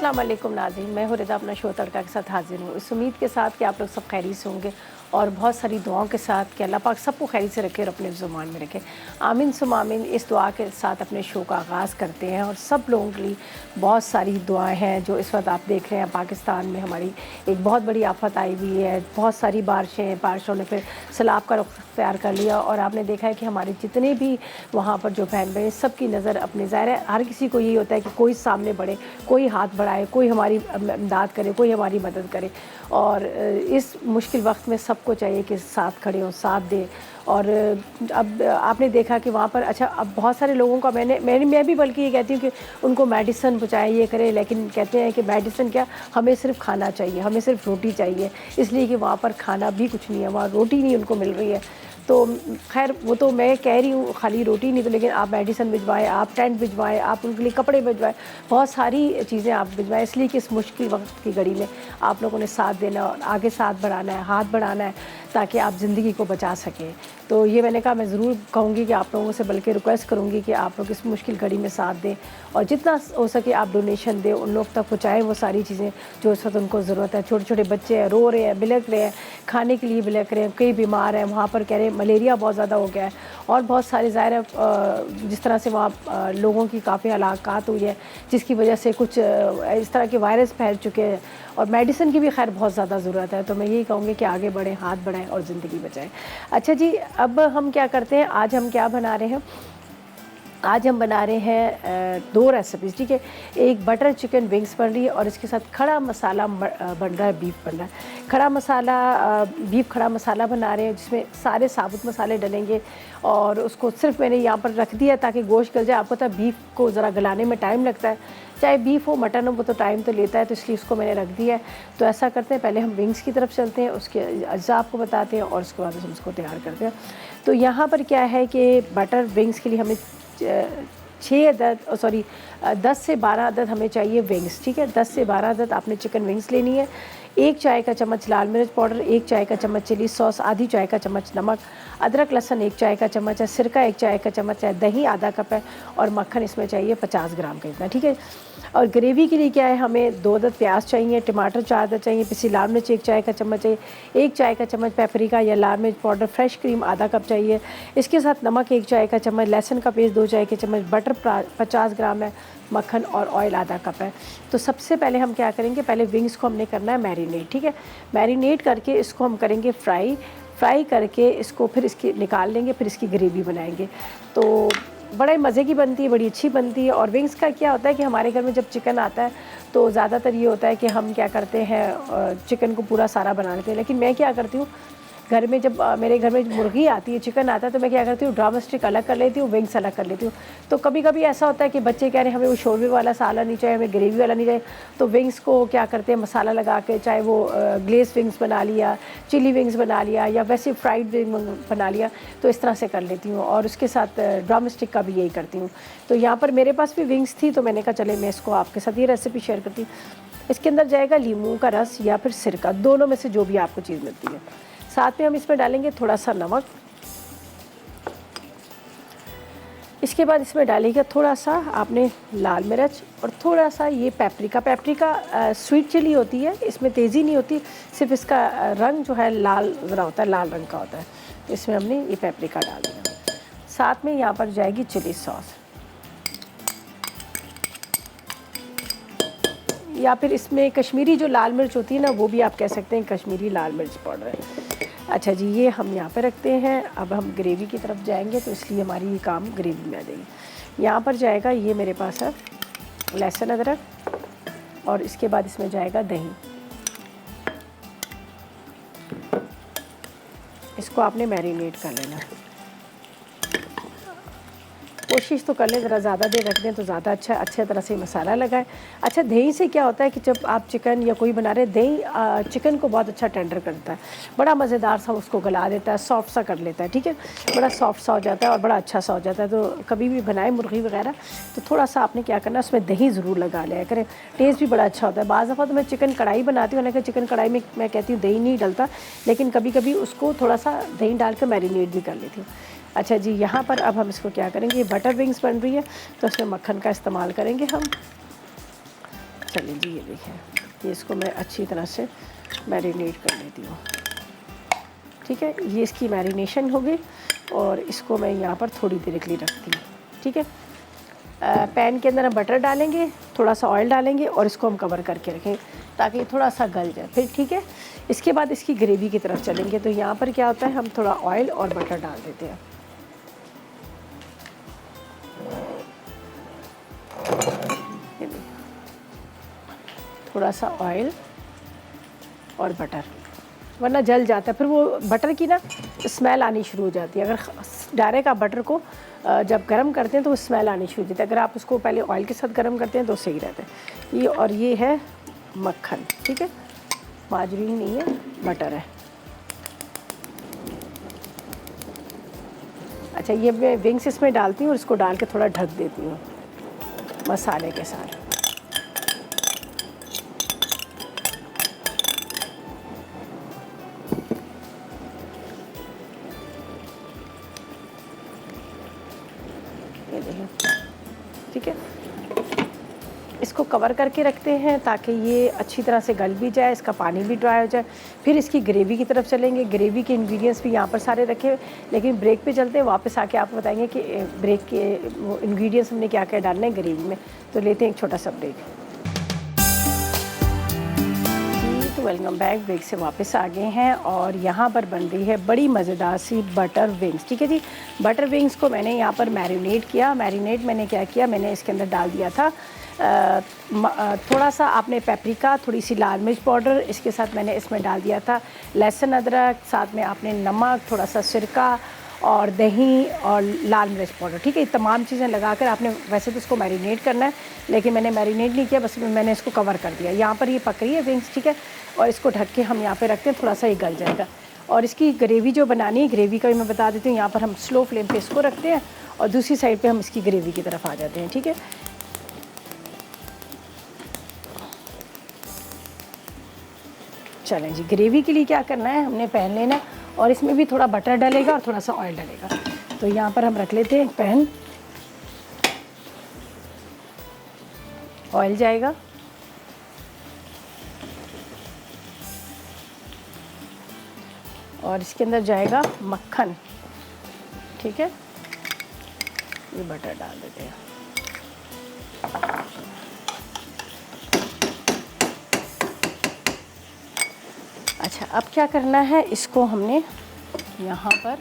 अस्सलाम वालेकुम नाज़रीन, मैं हूँ रिदा अपना शो तड़का के साथ हाजिर हूँ। इस उम्मीद के साथ कि आप लोग सब खैरियत से होंगे और बहुत सारी दुआओं के साथ कि अल्लाह पाक सबको खैरियत से रखे और अपने ज़ुबान में रखे। आमीन सुम आमीन। इस दुआ के साथ अपने शो का आगाज़ करते हैं और सब लोगों के लिए बहुत सारी दुआएं हैं। जो इस वक्त आप देख रहे हैं पाकिस्तान में हमारी एक बहुत बड़ी आफत आई हुई है, बहुत सारी बारिशों ने फिर सैलाब का रुख तैयार कर लिया और आपने देखा है कि हमारे जितने भी वहाँ पर जो बहन बहन सब की नज़र अपने ज़ाहिर है हर किसी को यही होता है कि कोई सामने बढ़े, कोई हाथ बढ़ाए, कोई हमारी इमदाद करे, कोई हमारी मदद करे। और इस मुश्किल वक्त में सबको चाहिए कि साथ खड़े हों, साथ दें। और अब आपने देखा कि वहाँ पर अच्छा अब बहुत सारे लोगों का मैं भी बल्कि ये कहती हूँ कि उनको मेडिसिन पहुँचाएं, ये करें, लेकिन कहते हैं कि मेडिसिन क्या, हमें सिर्फ खाना चाहिए, हमें सिर्फ रोटी चाहिए। इसलिए कि वहाँ पर खाना भी कुछ नहीं है, वहाँ रोटी नहीं उनको मिल रही है। तो खैर वो तो मैं कह रही हूँ खाली रोटी नहीं, तो लेकिन आप मेडिसिन भिजवाएं, आप टेंट भिजवाएं, आप उनके लिए कपड़े भिजवाएं, बहुत सारी चीज़ें आप भिजवाएं। इसलिए कि इस मुश्किल वक्त की घड़ी में आप लोगों ने साथ देना और आगे साथ बढ़ाना है, हाथ बढ़ाना है, ताकि आप ज़िंदगी को बचा सकें। तो ये मैंने कहा मैं ज़रूर कहूँगी कि आप लोगों से, बल्कि रिक्वेस्ट करूँगी कि आप लोग इस मुश्किल घड़ी में साथ दें और जितना हो सके आप डोनेशन दें, उन लोग तक पहुँचाएँ वो सारी चीज़ें जो इस वक्त उनको ज़रूरत है। छोटे छोटे बच्चे हैं, रो रहे हैं, बिलख रहे हैं, खाने के लिए बिलख रहे हैं, कई बीमार हैं, वहाँ पर कह रहे हैं मलेरिया बहुत ज़्यादा हो गया है और बहुत सारे ज़ाहिर है जिस तरह से वहाँ लोगों की काफ़ी हलाकत हुई है, जिसकी वजह से कुछ इस तरह के वायरस फैल चुके हैं और मेडिसिन की भी खैर बहुत ज़्यादा ज़रूरत है। तो मैं यही कहूँगी कि आगे बढ़ें, हाथ बढ़ाएं और ज़िंदगी बचाएं। अच्छा जी, अब हम क्या करते हैं, आज हम क्या बना रहे हैं, आज हम बना रहे हैं दो रेसिपीज़, ठीक है। एक बटर चिकन विंग्स बन रही है और इसके साथ खड़ा मसाला बन रहा है, बीफ बन रहा है। खड़ा मसाला बीफ खड़ा मसाला बना रहे हैं जिसमें सारे साबुत मसाले डलेंगे और उसको सिर्फ मैंने यहाँ पर रख दिया ताकि गोश्त गल जाए। आपको पता है बीफ को ज़रा गलाने में टाइम लगता है, चाहे बीफ हो मटन हो, वो तो टाइम तो लेता है, तो इसलिए उसको मैंने रख दिया है। तो ऐसा करते हैं, पहले हम विंग्स की तरफ चलते हैं, उसके अज्जा आपको बताते हैं और उसके बाद हम उसको तैयार करते हैं। तो यहाँ पर क्या है कि बटर विंग्स के लिए हमें 10 से 12 अदद हमें चाहिए विंग्स, ठीक है। 10 से 12 अदद आपने चिकन विंग्स लेनी है। 1 चाय का चम्मच लाल मिर्च पाउडर, 1 चाय का चम्मच चिली सॉस, आधी चाय का चम्मच नमक, अदरक लहसुन 1 चाय का चम्मच है, सिरका 1 चाय का चम्मच है, दही आधा कप है और मक्खन इसमें चाहिए 50 ग्राम का इतना, ठीक है। और ग्रेवी के लिए क्या है, हमें 2 अदद प्याज चाहिए, टमाटर 4 अदद चाहिए, पिसी लाल मिर्च 1 चाय का चम्मच चाहिए, 1 चाय का चम्मच पेपरिका या लाल मिर्च पाउडर, फ्रेश क्रीम आधा कप चाहिए। इसके साथ नमक 1 चाय का चम्मच, लहसुन का पेस्ट 2 चाय के चम्मच, बटर 50 ग्राम है, मक्खन और ऑयल आधा कप है। तो सबसे पहले हम क्या करेंगे, पहले विंग्स को हमने करना है मैरिनेट, ठीक है। मैरिनेट करके इसको हम करेंगे फ्राई करके इसको फिर इसकी निकाल लेंगे, फिर इसकी ग्रेवी बनाएंगे। तो बड़े मज़े की बनती है, बड़ी अच्छी बनती है। और विंग्स का क्या होता है कि हमारे घर में जब चिकन आता है तो ज़्यादातर ये होता है कि हम क्या करते हैं, चिकन को पूरा सारा बना लेते हैं। लेकिन मैं क्या करती हूँ, घर में जब मेरे घर में मुर्गी आती है, चिकन आता है, तो मैं क्या करती हूँ, ड्रम स्टिक अलग कर लेती हूँ, विंग्स अलग कर लेती हूँ। तो कभी कभी ऐसा होता है कि बच्चे कह रहे हैं हमें वो शोरबे वाला साला नहीं चाहिए, हमें ग्रेवी वाला नहीं चाहिए, तो विंग्स को क्या करते हैं मसाला लगा के, चाहे वो ग्लेस विंग्स बना लिया, चिली विंग्स बना लिया या वैसे फ्राइड विंग बना लिया, तो इस तरह से कर लेती हूँ। और उसके साथ ड्रम स्टिक का भी यही करती हूँ। तो यहाँ पर मेरे पास भी विंग्स थी, तो मैंने कहा चले मैं इसको आपके साथ ये रेसिपी शेयर करती हूँ। इसके अंदर जाएगा लीमू का रस या फिर सिरका, दोनों में से जो भी आपको चीज़ मिलती है। साथ में हम इसमें डालेंगे थोड़ा सा नमक, इसके बाद इसमें डालेंगे थोड़ा सा आपने लाल मिर्च और थोड़ा सा ये पेपरिका स्वीट चिली होती है, इसमें तेज़ी नहीं होती, सिर्फ इसका रंग जो है लाल ज़रा होता है, लाल रंग का होता है। तो इसमें हमने ये पेपरिका डाल दिया। साथ में यहाँ पर जाएगी चिली सॉस या फिर इसमें कश्मीरी जो लाल मिर्च होती है ना, वो भी आप कह सकते हैं कश्मीरी लाल मिर्च पाउडर है। अच्छा जी, ये हम यहाँ पे रखते हैं। अब हम ग्रेवी की तरफ जाएंगे, तो इसलिए हमारी ये काम ग्रेवी में आ जाएगी। यहाँ पर जाएगा ये मेरे पास है लहसुन अदरक और इसके बाद इसमें जाएगा दही। इसको आपने मैरिनेट कर लेना, कोशिश तो कर लें ज़रा ज़्यादा देर रख दें तो ज़्यादा अच्छा, अच्छे तरह से मसाला लगाएं। अच्छा, दही से क्या होता है कि जब आप चिकन या कोई बना रहे, दही चिकन को बहुत अच्छा टेंडर करता है, बड़ा मज़ेदार सा उसको गला देता है, सॉफ्ट सा कर लेता है, ठीक है, बड़ा सॉफ्ट सा हो जाता है और बड़ा अच्छा सा हो जाता है। तो कभी भी बनाए मुर्गी वगैरह तो थोड़ा सा आपने क्या करना है, उसमें दही ज़रूर लगा लिया करें, टेस्ट भी बड़ा अच्छा होता है। बाज़ दफ़ा तो मैं चिकन कढ़ाई बनाती हूँ, लेकिन चिकन कढ़ाई में मैं कहती हूँ दही नहीं डलता, लेकिन कभी कभी उसको थोड़ा सा दही डाल कर मैरिनेट भी कर लेती हूँ। अच्छा जी, यहाँ पर अब हम इसको क्या करेंगे, ये बटर विंग्स बन रही है तो इसमें मक्खन का इस्तेमाल करेंगे हम। चलिए जी, ये देखें, ये इसको मैं अच्छी तरह से मैरिनेट कर लेती हूँ। ठीक है, ये इसकी मैरिनेशन हो गई और इसको मैं यहाँ पर थोड़ी देर के लिए रखती हूँ। ठीक है, पैन के अंदर हम बटर डालेंगे, थोड़ा सा ऑयल डालेंगे और इसको हम कवर करके रखेंगे ताकि ये थोड़ा सा गल जाए। फिर ठीक है, इसके बाद इसकी ग्रेवी की तरफ चलेंगे। तो यहाँ पर क्या होता है, हम थोड़ा ऑयल और बटर डाल देते हैं। थोड़ा सा ऑयल और बटर, वरना जल जाता है, फिर वो बटर की ना स्मेल आनी शुरू हो जाती है। अगर डायरेक्ट आप बटर को जब गरम करते हैं तो स्मेल आनी शुरू हो जाती है। अगर आप उसको पहले ऑयल के साथ गरम करते हैं तो सही रहता है। ये और ये है मक्खन, ठीक है, माजरीन नहीं है, बटर है। अच्छा, ये मैं विंग्स इसमें डालती हूँ और इसको डाल के थोड़ा ढक देती हूँ मसाले के साथ। ये देखिए, ठीक है, इसको कवर करके रखते हैं ताकि ये अच्छी तरह से गल भी जाए, इसका पानी भी ड्राई हो जाए। फिर इसकी ग्रेवी की तरफ चलेंगे। ग्रेवी के इंग्रेडिएंट्स भी यहाँ पर सारे रखे हुए, लेकिन ब्रेक पे चलते हैं, वापस आके आपको बताएंगे कि ब्रेक के वो इंग्रेडिएंट्स हमने क्या क्या डालने हैं ग्रेवी में। तो लेते हैं एक छोटा सा ब्रेक। जी, तो वेलकम बैक, ब्रेक से वापस आ गए हैं और यहाँ पर बन रही है बड़ी मज़ेदार सी बटर विंग्स। ठीक है जी, बटर विंग्स को मैंने यहाँ पर मैरिनेट किया। मैरिनेट मैंने क्या किया, मैंने इसके अंदर डाल दिया था थोड़ा सा आपने पेपरिका, थोड़ी सी लाल मिर्च पाउडर, इसके साथ मैंने इसमें डाल दिया था लहसुन अदरक, साथ में आपने नमक, थोड़ा सा सिरका और दही और लाल मिर्च पाउडर। ठीक है, ये तमाम चीज़ें लगाकर आपने वैसे तो इसको मैरिनेट करना है, लेकिन मैंने मैरिनेट नहीं किया, बस मैंने इसको कवर कर दिया। यहाँ पर ये पक रही है विंग्स, ठीक है, और इसको ढक के हम यहाँ पर रखते हैं, थोड़ा सा ये गल जाएगा। और इसकी ग्रेवी जो बनानी है, ग्रेवी का भी मैं बता देती हूँ। यहाँ पर हम स्लो फ्लेम पर इसको रखते हैं और दूसरी साइड पर हम इसकी ग्रेवी की तरफ आ जाते हैं। ठीक है, चलें जी, ग्रेवी के लिए क्या करना है, हमने पैन लेना है और इसमें भी थोड़ा बटर डलेगा और थोड़ा सा ऑयल डलेगा। तो यहाँ पर हम रख लेते हैं पैन, ऑयल जाएगा और इसके अंदर जाएगा मक्खन। ठीक है, ये बटर डाल देते हैं। अच्छा, अब क्या करना है, इसको हमने यहाँ पर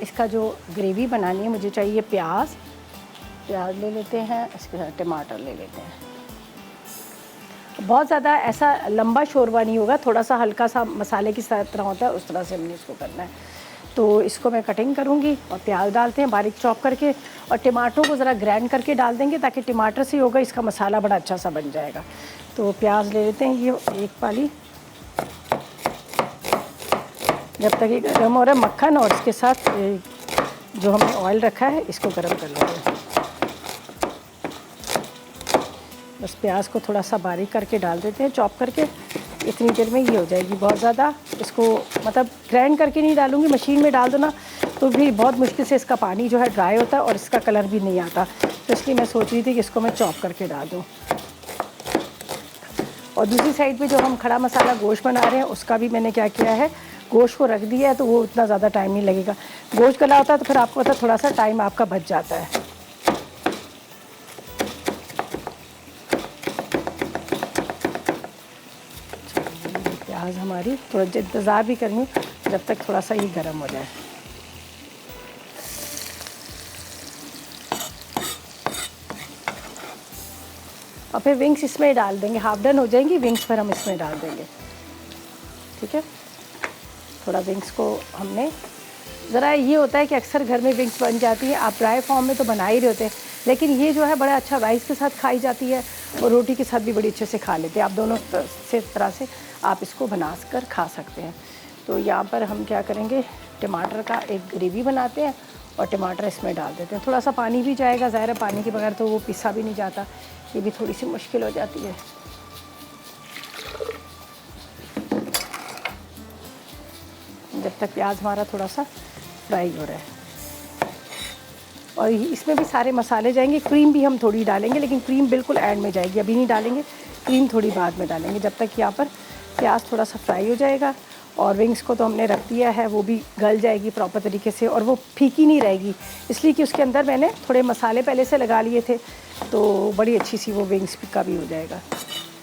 इसका जो ग्रेवी बनानी है, मुझे चाहिए प्याज ले लेते हैं, इसके साथ टमाटर ले लेते हैं। बहुत ज़्यादा ऐसा लंबा शोरबा नहीं होगा, थोड़ा सा हल्का सा मसाले की तरह होता है, उस तरह से हमने इसको करना है। तो इसको मैं कटिंग करूँगी और प्याज डालते हैं बारीक चॉप करके, और टमाटरों को ज़रा ग्राइंड करके डाल देंगे ताकि टमाटर से होगा इसका मसाला बड़ा अच्छा सा बन जाएगा। तो प्याज ले लेते हैं, ये एक पाली, जब तक ये गर्म हो रहा है मक्खन, और इसके साथ जो हमने ऑयल रखा है इसको गर्म कर लेंगे। बस प्याज को थोड़ा सा बारीक करके डाल देते हैं, चॉप करके। इतनी देर में ये हो जाएगी। बहुत ज़्यादा इसको मतलब ग्राइंड करके नहीं डालूँगी, मशीन में डाल दो ना तो भी बहुत मुश्किल से इसका पानी जो है ड्राई होता है और इसका कलर भी नहीं आता। तो इसलिए मैं सोच रही थी कि इसको मैं चॉप करके डाल दूँ। और दूसरी साइड पे जो हम खड़ा मसाला गोश्त बना रहे हैं उसका भी मैंने क्या किया है, गोश्त को रख दिया है, तो वो उतना ज़्यादा टाइम नहीं लगेगा। गोश्त गला होता है तो फिर आपको पता थोड़ा सा टाइम आपका बच जाता है। प्याज हमारी थोड़ा इंतज़ार भी करेंगे जब तक थोड़ा सा ये गर्म हो जाए। और फिर विंग्स इसमें डाल देंगे, हाफ डन हो जाएंगी विंग्स, फिर हम इसमें डाल देंगे। ठीक है, थोड़ा विंग्स को हमने ज़रा, ये होता है कि अक्सर घर में विंग्स बन जाती है, आप ड्राई फॉर्म में तो बना ही रहे होते हैं, लेकिन ये जो है बड़ा अच्छा राइस के साथ खाई जाती है और रोटी के साथ भी बड़ी अच्छे से खा लेते हैं। आप दोनों तरह से आप इसको बना कर खा सकते हैं। तो यहाँ पर हम क्या करेंगे, टमाटर का एक ग्रेवी बनाते हैं और टमाटर इसमें डाल देते हैं। थोड़ा सा पानी भी जाएगा, ज़ाहिर है पानी के बगैर तो वो पिसा भी नहीं जाता, ये भी थोड़ी सी मुश्किल हो जाती है। जब तक प्याज हमारा थोड़ा सा फ्राई हो रहा है। और इसमें भी सारे मसाले जाएंगे। क्रीम भी हम थोड़ी डालेंगे, लेकिन क्रीम बिल्कुल एंड में जाएगी, अभी नहीं डालेंगे, क्रीम थोड़ी बाद में डालेंगे। जब तक यहाँ पर प्याज थोड़ा सा फ्राई हो जाएगा और विंग्स को तो हमने रख दिया है, वो भी गल जाएगी प्रॉपर तरीके से और वो फीकी नहीं रहेगी, इसलिए कि उसके अंदर मैंने थोड़े मसाले पहले से लगा लिए थे, तो बड़ी अच्छी सी वो विंग्स का भी हो जाएगा।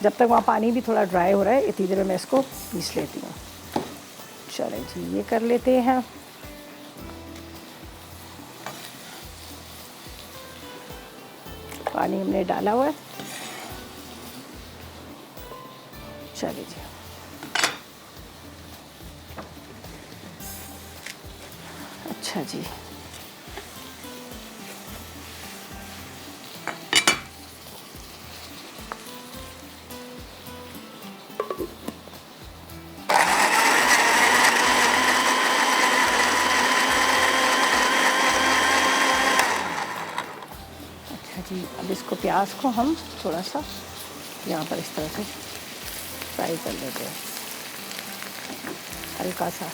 जब तक वहाँ पानी भी थोड़ा ड्राई हो रहा है, इतनी देर में मैं इसको पीस लेती हूँ। चलें जी, ये कर लेते हैं। पानी हमने डाला हुआ है। चलिए जी, अच्छा जी, जी। अब इसको प्याज को हम थोड़ा सा यहाँ पर इस तरह से फ्राई कर लेते हैं, हल्का सा,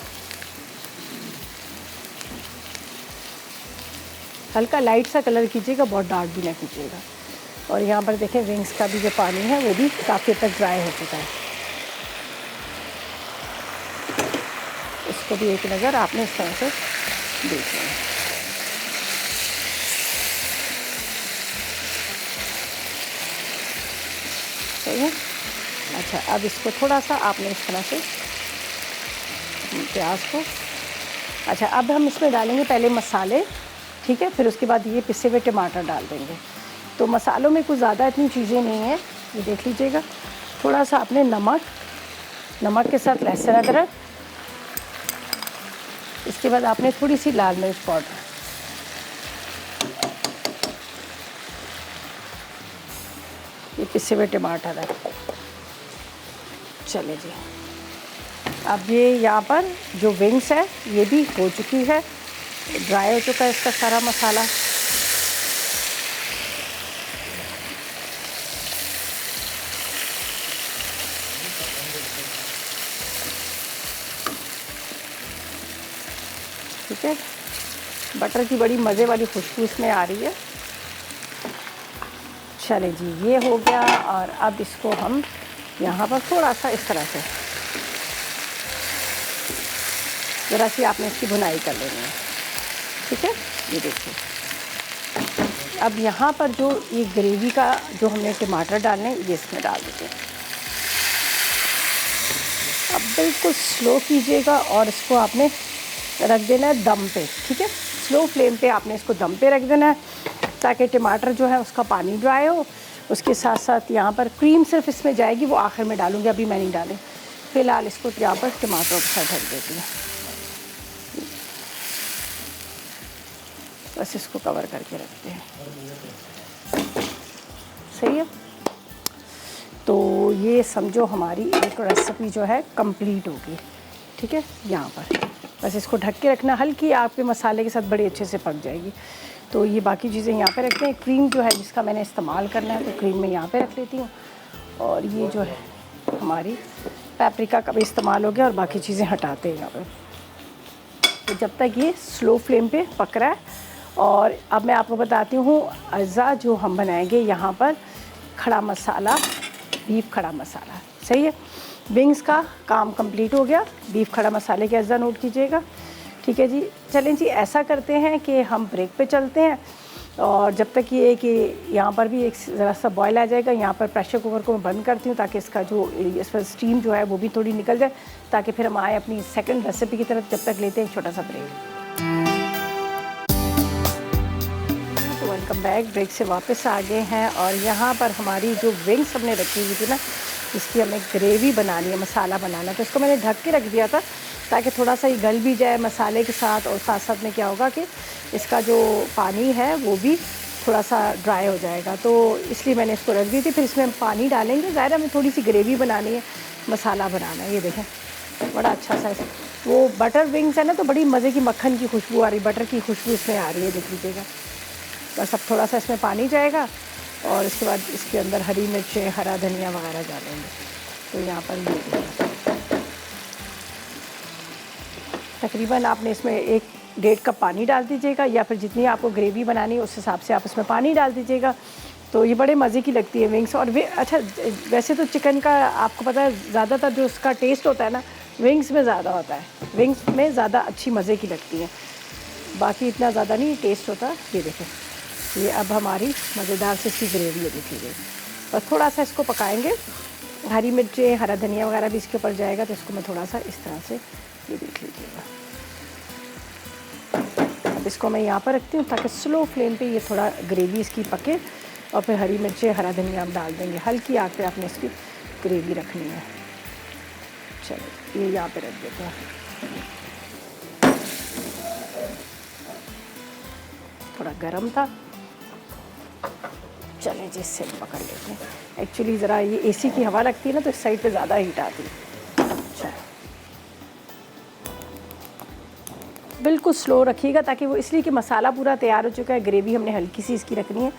हल्का लाइट सा कलर कीजिएगा, बहुत डार्क भी ना कीजिएगा। और यहाँ पर देखें विंग्स का भी जो पानी है वो भी काफ़ी हद तक ड्राई हो चुका है। इसको भी एक नज़र आपने इस तरह से देख लें। सही है। अच्छा, अब इसको थोड़ा सा आपने इस तरह से प्याज को, अच्छा अब हम इसमें डालेंगे पहले मसाले, ठीक है, फिर उसके बाद ये पिसे हुए टमाटर डाल देंगे। तो मसालों में कुछ ज़्यादा इतनी चीज़ें नहीं हैं, ये देख लीजिएगा। थोड़ा सा आपने नमक के साथ लहसुन अदरक, इसके बाद आपने थोड़ी सी लाल मिर्च पाउडर, ये पिसे हुए टमाटर है। चले जी, अब ये यहाँ पर जो विंग्स है ये भी हो चुकी है, ड्राई हो चुका है इसका सारा मसाला। ठीक है, बटर की बड़ी मज़े वाली खुशबू इसमें आ रही है। चले जी, ये हो गया। और अब इसको हम यहाँ पर थोड़ा सा इस तरह से ज़रा सी आपने इसकी भुनाई कर लेनी है, ठीक है। ये देखिए, अब यहाँ पर जो ये ग्रेवी का जो हमने टमाटर डालने ये इसमें डाल देते हैं। अब बिल्कुल स्लो कीजिएगा और इसको आपने रख देना है दम पे, ठीक है। स्लो फ्लेम पे आपने इसको दम पे रख देना है ताकि टमाटर जो है उसका पानी ड्राई हो। उसके साथ साथ यहाँ पर क्रीम सिर्फ इसमें जाएगी, वो आखिर में डालूंगी, अभी मैं नहीं डालें। फ़िलहाल इसको यहाँ पर टमाटरों के साथ ढक देती हूँ, बस इसको कवर करके रखते हैं। सही है, तो ये समझो हमारी एक रेसिपी जो है कंप्लीट होगी, ठीक है। यहाँ पर बस इसको ढक के रखना, हल्की आग पे मसाले के साथ बड़े अच्छे से पक जाएगी। तो ये बाकी चीज़ें यहाँ पे रखते हैं। क्रीम जो है जिसका मैंने इस्तेमाल करना है, तो क्रीम मैं यहाँ पे रख लेती हूँ। और ये जो है हमारी पेपरिका का भी इस्तेमाल हो गया और बाकी चीज़ें हटाते हैं यहाँ पे। तो जब तक ये स्लो फ्लेम पे पक रहा है, और अब मैं आपको बताती हूँ अज़ा जो हम बनाएंगे यहाँ पर खड़ा मसाला, बीफ खड़ा मसाला। सही है, विंग्स का काम कंप्लीट हो गया, बीफ खड़ा मसाले के अज़ा नोट कीजिएगा, ठीक है जी। चलें जी, ऐसा करते हैं कि हम ब्रेक पे चलते हैं, और जब तक ये कि यहाँ पर भी एक ज़रा सा बॉयल आ जाएगा, यहाँ पर प्रेशर कुकर को मैं बंद करती हूँ ताकि इसका जो इस पर स्टीम जो है वो भी थोड़ी निकल जाए, ताकि फिर हम आए अपनी सेकंड रेसिपी की तरफ। जब तक लेते हैं एक छोटा सा ब्रेक। तो वेलकम बैक, ब्रेक से वापस आ गए हैं। और यहाँ पर हमारी जो विंग्स हमने रखी हुई थी ना, इसकी हमें ग्रेवी बनानी है, मसाला बनाना, तो इसको मैंने ढक के रख दिया था ताकि थोड़ा सा ये गल भी जाए मसाले के साथ। और साथ साथ में क्या होगा कि इसका जो पानी है वो भी थोड़ा सा ड्राई हो जाएगा, तो इसलिए मैंने इसको रख दी थी। फिर इसमें हम पानी डालेंगे, ज़ाहिर हमें थोड़ी सी ग्रेवी बनानी है, मसाला बनाना है। ये देखें बड़ा अच्छा सा वो बटर विंग्स है ना, तो बड़ी मज़े की मक्खन की खुशबू आ रही, बटर की खुशबू इसमें आ रही है, देख लीजिएगा। बस अब थोड़ा सा इसमें पानी जाएगा और इसके बाद इसके अंदर हरी मिर्चें, हरा धनिया वगैरह डालेंगे। तो यहाँ पर ये तकरीबन आपने इसमें एक 1.5 कप पानी डाल दीजिएगा, या फिर जितनी आपको ग्रेवी बनानी है उस हिसाब से आप उसमें पानी डाल दीजिएगा। तो ये बड़े मज़े की लगती है विंग्स। और अच्छा, वैसे तो चिकन का आपको पता है ज़्यादातर जो उसका टेस्ट होता है ना विंग्स में ज़्यादा होता है, विंग्स में ज़्यादा अच्छी मज़े की लगती है, बाकी इतना ज़्यादा नहीं टेस्ट होता। ये देखें, ये अब हमारी मज़ेदार से इसकी ग्रेवी है, देखिए। बस थोड़ा सा इसको पकाएंगे, हरी मिर्चें, हरा धनिया वगैरह भी इसके ऊपर जाएगा, तो इसको मैं थोड़ा सा इस तरह से, ये देख लीजिएगा। अब इसको मैं यहाँ पर रखती हूँ ताकि स्लो फ्लेम पे ये थोड़ा ग्रेवी इसकी पके, और फिर हरी मिर्चें, हरा धनिया हम डाल देंगे। हल्की आग पे आपने इसकी ग्रेवी रखनी है। चलो ये यहाँ पे रख देते हैं, थोड़ा गरम था। चलें जी, इससे पकड़ लेते हैं। एक्चुअली ज़रा ये एसी की हवा लगती है ना, तो इस साइड पे ज़्यादा हीट आती है। अच्छा, बिल्कुल स्लो रखिएगा, ताकि वो, इसलिए कि मसाला पूरा तैयार हो चुका है, ग्रेवी हमने हल्की सी इसकी रखनी है,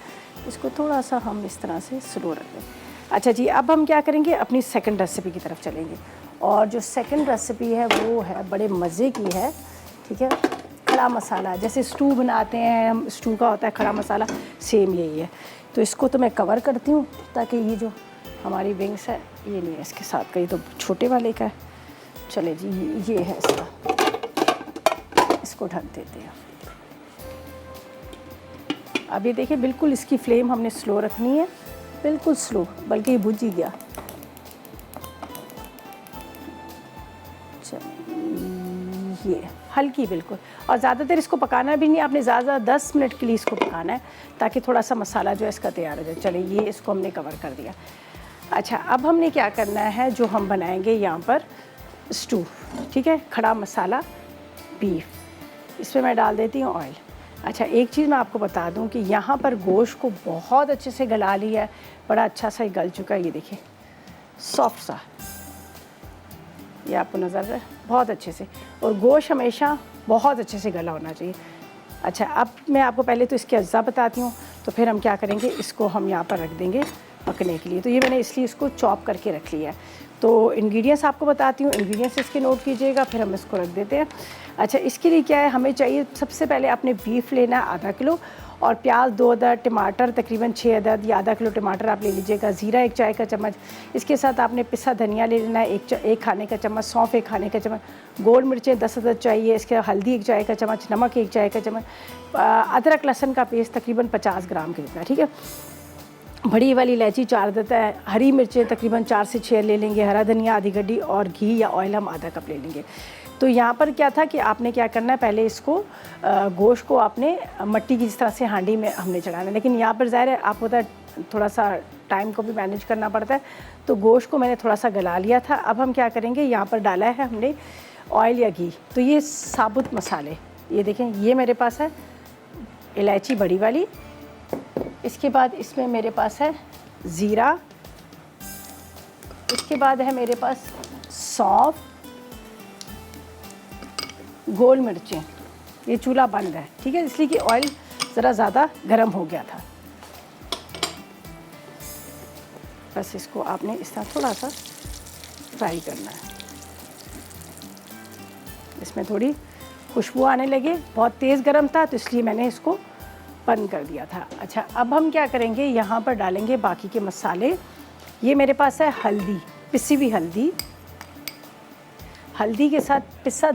इसको थोड़ा सा हम इस तरह से स्लो रख दें। अच्छा जी, अब हम क्या करेंगे, अपनी सेकंड रेसिपी की तरफ चलेंगे। और जो सेकंड रेसिपी है वो है बड़े मज़े की है, ठीक है। खड़ा मसाला, जैसे स्टू बनाते हैं हम, स्टू का होता है खड़ा मसाला, सेम यही है। तो इसको तो मैं कवर करती हूँ ताकि ये जो हमारी विंग्स है, ये नहीं है इसके साथ का, ये तो छोटे वाले का है। चले जी, ये है इसका, इसको ढक देते हैं। अब ये देखिए, बिल्कुल इसकी फ्लेम हमने स्लो रखनी है, बिल्कुल स्लो, बल्कि ये बुझ ही गया। चलिए, ये हल्की बिल्कुल, और ज़्यादा देर इसको पकाना भी नहीं आपने, ज़्यादा 10 मिनट के लिए इसको पकाना है, ताकि थोड़ा सा मसाला जो है इसका तैयार हो जाए। चलिए, ये इसको हमने कवर कर दिया। अच्छा, अब हमने क्या करना है, जो हम बनाएंगे यहाँ पर स्टू, ठीक है, खड़ा मसाला बीफ, इसमें मैं डाल देती हूँ ऑयल। अच्छा, एक चीज़ मैं आपको बता दूं कि यहाँ पर गोश्त को बहुत अच्छे से गला लिया है, बड़ा अच्छा सा गल चुका है, ये देखिए, सॉफ्ट सा, ये आपको नज़र है बहुत अच्छे से। और गोश्त हमेशा बहुत अच्छे से गला होना चाहिए। अच्छा, अब मैं आपको पहले तो इसके अज्जा बताती हूँ, तो फिर हम क्या करेंगे, इसको हम यहाँ पर रख देंगे पकने के लिए। तो ये मैंने इसलिए इसको चॉप करके रख लिया है। तो इंग्रेडिएंट्स आपको बताती हूँ, इंग्रेडिएंट्स इसके नोट कीजिएगा, फिर हम इसको रख देते हैं। अच्छा, इसके लिए क्या है, हमें चाहिए सबसे पहले आपने बीफ लेना है आधा किलो, और प्याज 2 अदद, टमाटर तकरीबन 6 अदद या आधा किलो टमाटर आप ले लीजिएगा, ज़ीरा 1 चाय का चम्मच, इसके साथ आपने पिसा धनिया ले लेना है 1 खाने का चम्मच, सौंफ 1 खाने का चम्मच, गोल मिर्चें 10 अदद चाहिए, इसके हल्दी 1 चाय का चम्मच, नमक 1 चाय का चम्मच, अदरक लहसुन का पेस्ट तकरीबन 50 ग्राम के जितना, ठीक है। बड़ी वाली इलायची 4 देता है, हरी मिर्चें तकरीबन 4 से 6 ले लेंगे, हरा धनिया आधी गड्डी, और घी या ऑयल हम आधा कप ले लेंगे। तो यहाँ पर क्या था कि आपने क्या करना है, पहले इसको गोश्त को आपने मट्टी की जिस तरह से हांडी में हमने चढ़ाना है, लेकिन यहाँ पर ज़ाहिर है आपको पता है थोड़ा सा टाइम को भी मैनेज करना पड़ता है। तो गोश्त को मैंने थोड़ा सा गला लिया था। अब हम क्या करेंगे, यहाँ पर डाला है हमने ऑयल या घी। तो ये साबुत मसाले, ये देखें, ये मेरे पास है इलायची बड़ी वाली, इसके बाद इसमें मेरे पास है ज़ीरा, इसके बाद है मेरे पास सौंफ, गोल मिर्चें। ये चूल्हा बंद है, ठीक है, इसलिए कि ऑयल ज़रा ज़्यादा गर्म हो गया था। बस इसको आपने इस तरह थोड़ा सा फ्राई करना है, इसमें थोड़ी खुशबू आने लगे। बहुत तेज़ गर्म था तो इसलिए मैंने इसको बंद कर दिया था। अच्छा, अब हम क्या करेंगे, यहाँ पर डालेंगे बाकी के मसाले। ये मेरे पास है हल्दी, पिसी हुई हल्दी, हल्दी के साथ पिसा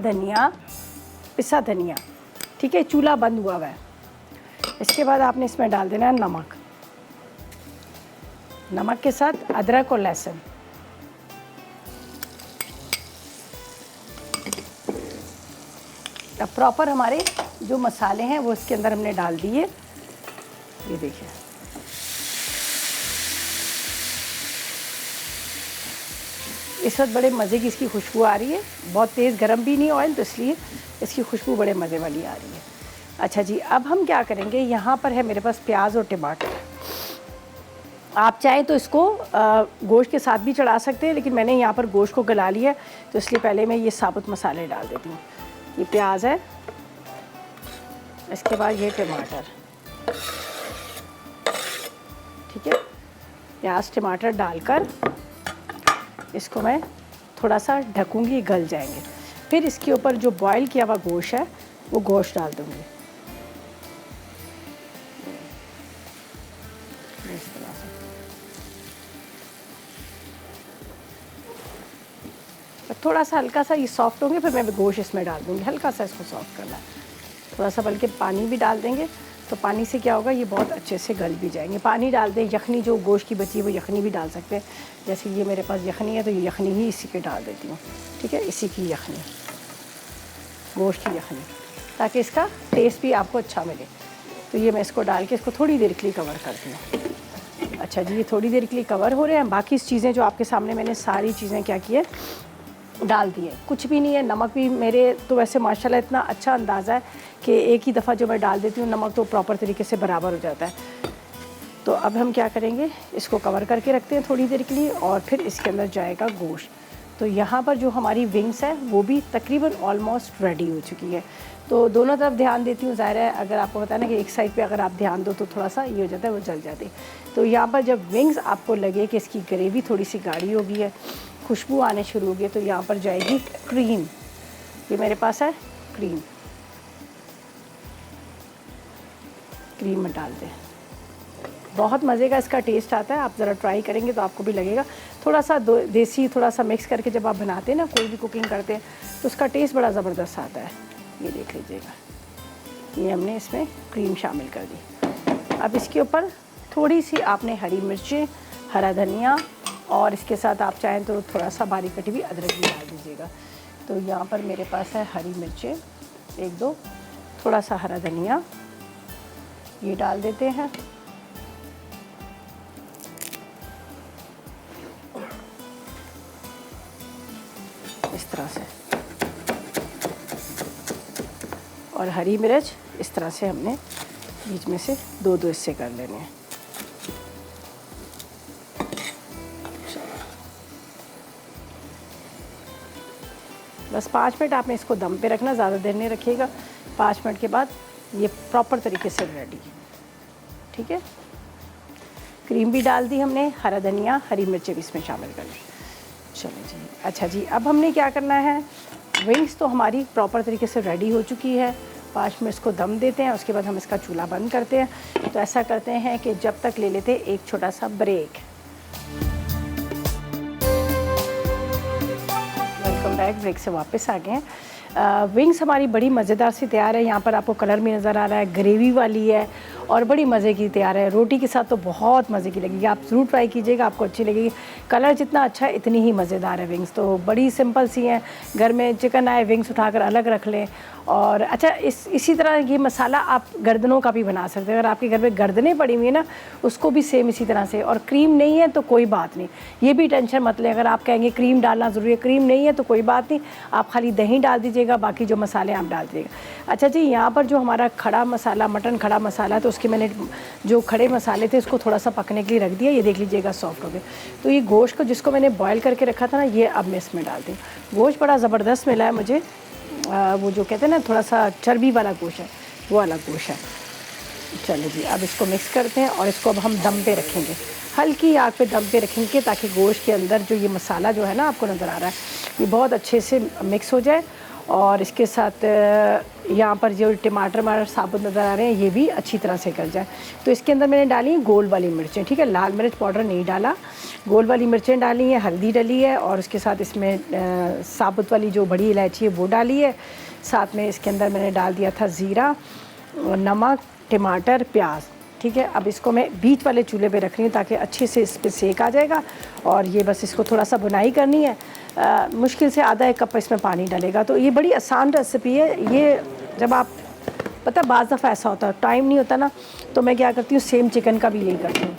धनिया, ठीक है, चूल्हा बंद हुआ है। इसके बाद आपने इसमें डाल देना है नमक, नमक के साथ अदरक और लहसुन, अब प्रॉपर हमारे जो मसाले हैं वो इसके अंदर हमने डाल दिए। ये देखिए, इस वक्त बड़े मज़े की इसकी खुशबू आ रही है, बहुत तेज़ गर्म भी नहीं ऑयल, तो इसलिए इसकी खुशबू बड़े मज़े वाली आ रही है। अच्छा जी, अब हम क्या करेंगे, यहाँ पर है मेरे पास प्याज और टमाटर। आप चाहें तो इसको गोश्त के साथ भी चढ़ा सकते हैं, लेकिन मैंने यहाँ पर गोश्त को गला लिया है, तो इसलिए पहले मैं ये साबुत मसाले डाल देती हूँ। ये प्याज है, इसके बाद ये टमाटर, ठीक है, प्याज टमाटर डालकर इसको मैं थोड़ा सा ढकूंगी, गल जाएंगे। फिर इसके ऊपर जो बॉईल किया हुआ गोश्त है वो गोश्त डाल दूँगी इस तरह से। थोड़ा सा हल्का सा ये सॉफ्ट होंगे, फिर मैं गोश्त इसमें डाल दूँगी, हल्का सा इसको सॉफ्ट करना है। थोड़ा सा बल्कि पानी भी डाल देंगे तो पानी से क्या होगा, ये बहुत अच्छे से गल भी जाएंगे। पानी डाल दें, यखनी जो गोश्त की बची है वो यखनी भी डाल सकते हैं। जैसे ये मेरे पास यखनी है तो ये यखनी ही इसी के डाल देती हूँ, ठीक है, इसी की यखनी, गोश्त की यखनी, ताकि इसका टेस्ट भी आपको अच्छा मिले। तो ये मैं इसको डाल के इसको थोड़ी देर के लिए कवर करती हूँ। अच्छा जी, ये थोड़ी देर के लिए कवर हो रहे हैं। बाकी चीज़ें जो आपके सामने मैंने सारी चीज़ें क्या की है, डाल दिए, कुछ भी नहीं है। नमक भी मेरे तो वैसे माशाल्लाह इतना अच्छा अंदाज़ा है कि एक ही दफ़ा जो मैं डाल देती हूँ नमक तो प्रॉपर तरीके से बराबर हो जाता है। तो अब हम क्या करेंगे, इसको कवर करके रखते हैं थोड़ी देर के लिए और फिर इसके अंदर जाएगा गोश्त। तो यहाँ पर जो हमारी विंग्स है वो भी तकरीबन ऑलमोस्ट रेडी हो चुकी है। तो दोनों तरफ ध्यान देती हूँ, ज़ाहिर है अगर आपको पता है ना कि एक साइड पे अगर आप ध्यान दो तो थोड़ा सा ये हो जाता है, वो जल जाती है। तो यहाँ पर जब विंग्स आपको लगे कि इसकी ग्रेवी थोड़ी सी गाढ़ी हो गई है, खुशबू आने शुरू हो गई, तो यहाँ पर जाएगी क्रीम। ये मेरे पास है क्रीम, क्रीम में डाल दें, बहुत मज़े का इसका टेस्ट आता है। आप ज़रा ट्राई करेंगे तो आपको भी लगेगा। थोड़ा सा देसी थोड़ा सा मिक्स करके जब आप बनाते हैं ना, कोई भी कुकिंग करते हैं तो उसका टेस्ट बड़ा ज़बरदस्त आता है। ये देख लीजिएगा, ये हमने इसमें क्रीम शामिल कर दी। अब इसके ऊपर थोड़ी सी आपने हरी मिर्चें, हरा धनिया और इसके साथ आप चाहें तो थोड़ा सा बारीक कटी हुई अदरक भी डाल दीजिएगा। तो यहाँ पर मेरे पास है हरी मिर्चें, एक दो, थोड़ा सा हरा धनिया ये डाल देते हैं। इस तरह से, और हरी मिर्च इस तरह से हमने बीच में से दो दो हिस्से कर लेने हैं। बस 5 मिनट आपने इसको दम पे रखना, ज़्यादा देर नहीं रखिएगा। 5 मिनट के बाद ये प्रॉपर तरीके से रेडी, ठीक है। क्रीम भी डाल दी हमने, हरा धनिया, हरी मिर्चें भी इसमें शामिल कर ली। चलो जी, अच्छा जी, अब हमने क्या करना है, विंग्स तो हमारी प्रॉपर तरीके से रेडी हो चुकी है। 5 मिनट इसको दम देते हैं, उसके बाद हम इसका चूल्हा बंद करते हैं। तो ऐसा करते हैं कि जब तक ले लेते एक छोटा सा ब्रेक। वेलकम बैक, ब्रेक से वापस आ गए हैं। विंग्स हमारी बड़ी मज़ेदार सी तैयार है। यहाँ पर आपको कलर भी नज़र आ रहा है, ग्रेवी वाली है और बड़ी मज़े की तैयार है। रोटी के साथ तो बहुत मज़े की लगेगी, आप ज़रूर ट्राई कीजिएगा, आपको अच्छी लगेगी। कलर जितना अच्छा है इतनी ही मज़ेदार है विंग्स। तो बड़ी सिंपल सी हैं, घर में चिकन आए विंग्स उठाकर अलग रख लें। और अच्छा, इसी तरह ये मसाला आप गर्दनों का भी बना सकते हैं। अगर आपके घर में गर्दनें पड़ी हुई है ना, उसको भी सेम इसी तरह से। और क्रीम नहीं है तो कोई बात नहीं, ये भी टेंशन मत लें। अगर आप कहेंगे क्रीम डालना ज़रूरी है, क्रीम नहीं है तो कोई बात नहीं, आप खाली दही डाल दीजिएगा, बाकी जो मसाले आप डाल दीजिएगा। अच्छा जी, यहाँ पर जो हमारा खड़ा मसाला, मटन खड़ा मसाला, तो उसके मैंने जो खड़े मसाले थे उसको थोड़ा सा पकने के लिए रख दिया। ये देख लीजिएगा सॉफ्ट हो गए। तो ये गोश्त को जिसको मैंने बॉयल करके रखा था ना, ये अब मैं इसमें डाल दी। गोश्त बड़ा ज़बरदस्त मिला है मुझे, वो जो कहते हैं ना थोड़ा सा चर्बी वाला गोश्त है, वो वाला गोश्त है। चलो जी, अब इसको मिक्स करते हैं और इसको अब हम दम पे रखेंगे, हल्की आग पे दम पे रखेंगे, ताकि गोश्त के अंदर जो ये मसाला जो है ना आपको नज़र आ रहा है, ये बहुत अच्छे से मिक्स हो जाए। और इसके साथ यहाँ पर जो टमाटर हमारे साबुत नज़र आ रहे हैं, ये भी अच्छी तरह से गल जाए। तो इसके अंदर मैंने डाली गोल वाली मिर्चें, ठीक है, लाल मिर्च पाउडर नहीं डाला, गोल वाली मिर्चें डाली हैं, हल्दी डली है और उसके साथ इसमें साबुत वाली जो बड़ी इलायची है वो डाली है। साथ में इसके अंदर मैंने डाल दिया था ज़ीरा, नमक, टमाटर, प्याज, ठीक है। अब इसको मैं बीच वाले चूल्हे पे रख रही हूँ ताकि अच्छे से इस पर सेक आ जाएगा। और ये बस इसको थोड़ा सा बुनाई करनी है, मुश्किल से आधा एक कप इसमें पानी डलेगा। तो ये बड़ी आसान रेसिपी है। ये जब आप पता बाज़ दफ़ा ऐसा होता है टाइम नहीं होता ना, तो मैं क्या करती हूँ, सेम चिकन का भी यही करती हूँ।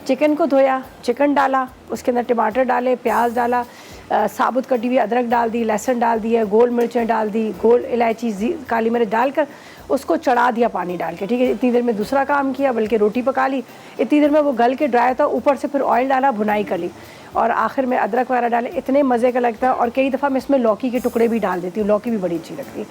चिकन को धोया, चिकन डाला, उसके अंदर टमाटर डाले, प्याज डाला, साबुत कटी हुई अदरक डाल दी, लहसुन डाल दिया, गोल मिर्चें डाल दी, गोल इलायची, काली मिर्च डालकर उसको चढ़ा दिया पानी डाल के, ठीक है। इतनी देर में दूसरा काम किया, बल्कि रोटी पका ली। इतनी देर में वो गल के ड्राई था, ऊपर से फिर ऑयल डाला, भुनाई कर ली और आखिर में अदरक वगैरह डाले। इतने मज़े का लगता है। और कई दफ़ा मैं इसमें लौकी के टुकड़े भी डाल देती हूँ, लौकी भी बड़ी अच्छी लगती है।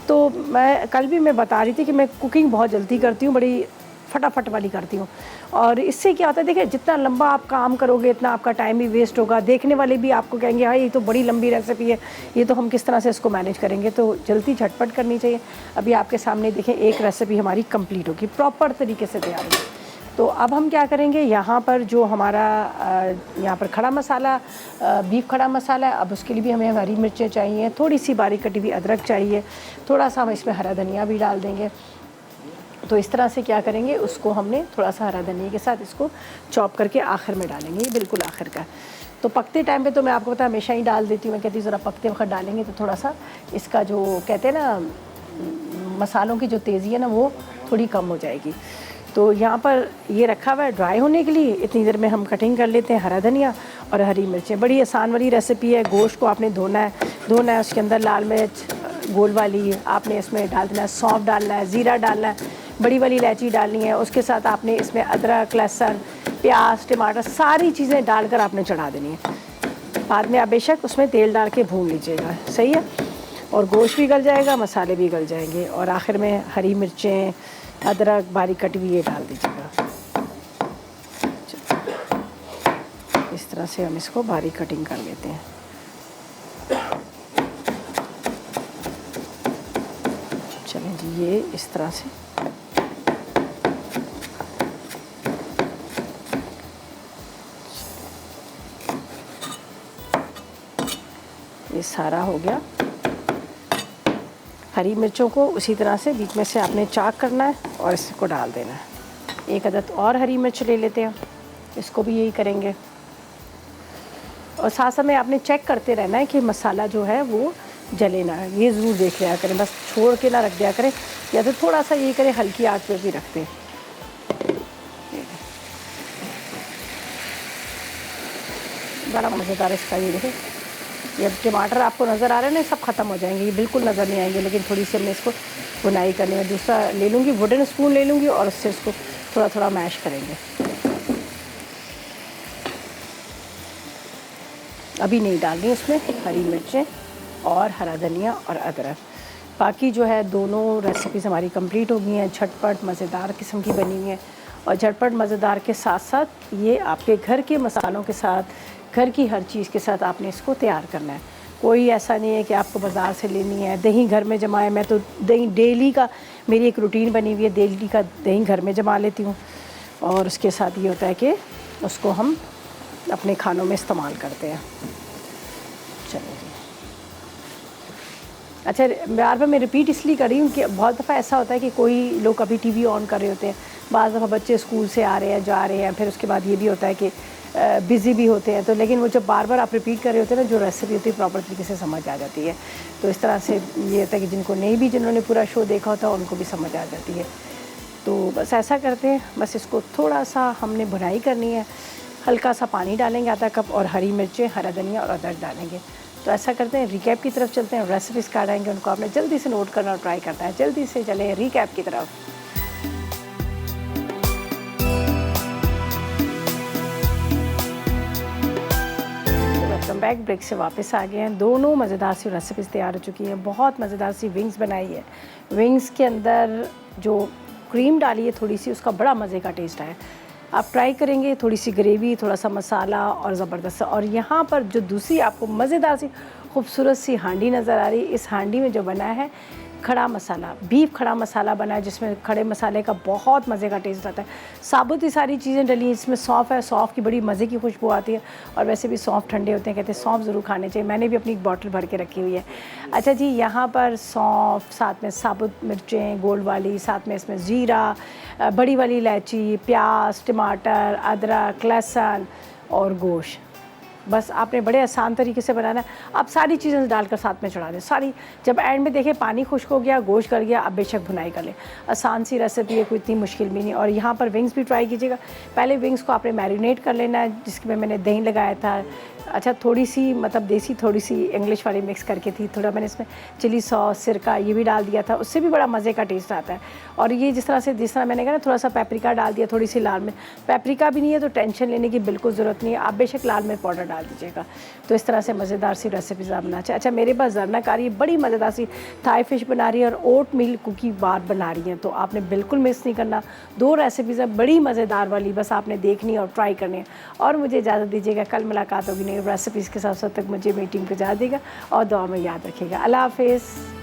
तो मैं कल भी मैं बता रही थी कि मैं कुकिंग बहुत जल्दी करती हूँ, बड़ी फटाफट वाली करती हूँ। और इससे क्या होता है, देखिए जितना लंबा आप काम करोगे इतना आपका टाइम भी वेस्ट होगा, देखने वाले भी आपको कहेंगे हाँ ये तो बड़ी लंबी रेसिपी है, ये तो हम किस तरह से इसको मैनेज करेंगे, तो जल्दी झटपट करनी चाहिए। अभी आपके सामने देखें एक रेसिपी हमारी कंप्लीट होगी, प्रॉपर तरीके से तैयार होगी। तो अब हम क्या करेंगे, यहाँ पर जो हमारा यहाँ पर खड़ा मसाला, बीफ खड़ा मसाला है, अब उसके लिए भी हमें हरी मिर्चें चाहिए, थोड़ी सी बारीक कटी हुई अदरक चाहिए, थोड़ा सा हम इसमें हरा धनिया भी डाल देंगे। तो इस तरह से क्या करेंगे, उसको हमने थोड़ा सा हरा धनिया के साथ इसको चॉप करके आखिर में डालेंगे, ये बिल्कुल आखिर का। तो पकते टाइम पे तो मैं आपको पता हमेशा ही डाल देती हूँ, मैं कहती हूँ ज़रा पकते वक्त डालेंगे तो थोड़ा सा इसका जो कहते हैं ना मसालों की जो तेज़ी है ना वो थोड़ी कम हो जाएगी। तो यहाँ पर ये रखा हुआ है ड्राई होने के लिए, इतनी देर में हम कटिंग कर लेते हैं हरा धनिया और हरी मिर्चें। बड़ी आसान वाली रेसिपी है। गोश्त को आपने धोना है, उसके अंदर लाल मिर्च गोल वाली आपने इसमें डाल देना है, सौंफ डालना है, ज़ीरा डालना है, बड़ी वाली इलायची डालनी है, उसके साथ आपने इसमें अदरक, लहसुन, प्याज, टमाटर सारी चीज़ें डालकर आपने चढ़ा देनी है। बाद में आप बेशक उसमें तेल डाल के भून लीजिएगा, सही है। और गोश्त भी गल जाएगा, मसाले भी गल जाएंगे, और आखिर में हरी मिर्चें, अदरक बारीक कटी हुई ये डाल दीजिएगा। इस तरह से हम इसको बारीक कटिंग कर लेते हैं। चलें जी, ये इस तरह से ये सारा हो गया। हरी मिर्चों को उसी तरह से बीच में से आपने चाक करना है और इसको डाल देना है। एक अदद और हरी मिर्च ले लेते हैं, इसको भी यही करेंगे। और साथ साथ में आपने चेक करते रहना है कि मसाला जो है वो जले ना, ये ज़रूर देख लिया करें, बस छोड़ के ना रख दिया करें, या तो थोड़ा सा ये करें हल्की आंच पे भी रखते हैं। बड़ा मज़ेदार इसका ये देखें, ये अब टमाटर आपको नज़र आ रहे हैं ना, सब ख़त्म हो जाएंगे, ये बिल्कुल नज़र नहीं आएंगे, लेकिन थोड़ी सी हमने इसको बुनाई करनी है। दूसरा ले लूँगी, वुडन स्पून ले लूँगी और उससे इसको थोड़ा थोड़ा मैश करेंगे। अभी नहीं डालनी उसमें हरी मिर्चें और हरा धनिया और अदरक। बाकी जो है दोनों रेसिपीज़ हमारी कंप्लीट हो गई हैं, झटपट मज़ेदार किस्म की बनी हुई हैं। और झटपट मज़ेदार के साथ साथ ये आपके घर के मसालों के साथ, घर की हर चीज़ के साथ आपने इसको तैयार करना है। कोई ऐसा नहीं है कि आपको बाज़ार से लेनी है। दही घर में जमाए, मैं तो दही डेली का मेरी एक रूटीन बनी हुई है, डेली का दही घर में जमा लेती हूँ, और उसके साथ ये होता है कि उसको हम अपने खानों में इस्तेमाल करते हैं। चलो जी, अच्छा बार बार मैं रिपीट इसलिए कर रही हूँ कि बहुत दफ़ा ऐसा होता है कि कोई लोग अभी टीवी ऑन कर रहे होते हैं, बाज़ दफ़ा बच्चे स्कूल से आ रहे हैं, जा रहे हैं, फिर उसके बाद ये भी होता है कि बिज़ी भी होते हैं, तो लेकिन वो जब बार बार आप रिपीट कर रहे होते हैं ना, जो रेसिपी होती है प्रॉपर तरीके से समझ आ जाती है। तो इस तरह से ये होता है कि जिन्होंने पूरा शो देखा होता है उनको भी समझ आ जाती है। तो बस ऐसा करते हैं, बस इसको थोड़ा सा हमने भुनाई करनी है, हल्का सा पानी डालेंगे आधा कप, और हरी मिर्चें, हरा धनिया और अदरक डालेंगे। तो ऐसा करते हैं, रिकैप की तरफ चलते हैं। रेसिपीज़ कार्ड आएंगे, उनको आपने जल्दी से नोट करना और ट्राई करना है। जल्दी से चले रिकैप की तरफ। वेलकम बैक, ब्रेक से वापस आ गए हैं। दोनों मज़ेदार सी रेसिपीज़ तैयार हो चुकी हैं। बहुत मज़ेदार सी विंग्स बनाई है। विंग्स के अंदर जो क्रीम डाली है थोड़ी सी, उसका बड़ा मज़े का टेस्ट आया। आप ट्राई करेंगे, थोड़ी सी ग्रेवी, थोड़ा सा मसाला और ज़बरदस्त। और यहाँ पर जो दूसरी आपको मज़ेदार सी खूबसूरत सी हांडी नज़र आ रही है, इस हांडी में जो बना है खड़ा मसाला, बीफ खड़ा मसाला बना है, जिसमें खड़े मसाले का बहुत मज़े का टेस्ट आता है। साबुत ही सारी चीज़ें डली, इसमें सौंफ है, सौंफ की बड़ी मज़े की खुशबू आती है। और वैसे भी सौंफ ठंडे होते हैं, कहते हैं सौंफ ज़रूर खाने चाहिए। मैंने भी अपनी एक बॉटल भर के रखी हुई है। अच्छा जी, यहाँ पर सौंफ, साथ में साबुत मिर्चें गोल वाली, साथ में इसमें ज़ीरा, बड़ी वाली इलायची, प्याज, टमाटर, अदरक, लहसुन और गोश्त। बस आपने बड़े आसान तरीके से बनाना है। आप सारी चीज़ें डालकर साथ में चढ़ा दें सारी। जब एंड में देखें पानी खुश्क हो गया, गोश्त कर गया, आप बेशक भुनाई कर लें। आसान सी रेसिपी है, कोई इतनी मुश्किल भी नहीं। और यहाँ पर विंग्स भी ट्राई कीजिएगा। पहले विंग्स को आपने मैरिनेट कर लेना है, जिसमें मैंने दही लगाया था। अच्छा, थोड़ी सी मतलब देसी, थोड़ी सी इंग्लिश वाली मिक्स करके थी। थोड़ा मैंने इसमें चिली सॉस, सिरका ये भी डाल दिया था, उससे भी बड़ा मज़े का टेस्ट आता है। और ये जिस तरह मैंने कहा ना, थोड़ा सा पेपरिका डाल दिया, थोड़ी सी लाल मिर्च। पेपरिका भी नहीं है तो टेंशन लेने की बिल्कुल ज़रूरत नहीं है, आप बेशक लाल मिर्च पाउडर डाल डाल दीजिएगा। तो इस तरह से मज़ेदार सी रेसिपीज़ आप बना। अच्छा, मेरे पास जरना कारी बड़ी मज़ेदार सी थाई फ़िश बना रही है और ओट मिल कुकी बार बना रही हैं, तो आपने बिल्कुल मिस नहीं करना। 2 रेसिपीज़ हैं बड़ी मज़ेदार वाली, बस आपने देखनी है और ट्राई करनी है। और मुझे इजाज़त दीजिएगा, कल मुलाकात होगी नई रेसिपीज़ के साथ। तब तक मुझे मीटिंग पे जा देगा और दुआ में याद रखिएगा। अल्लाह हाफ़िज़।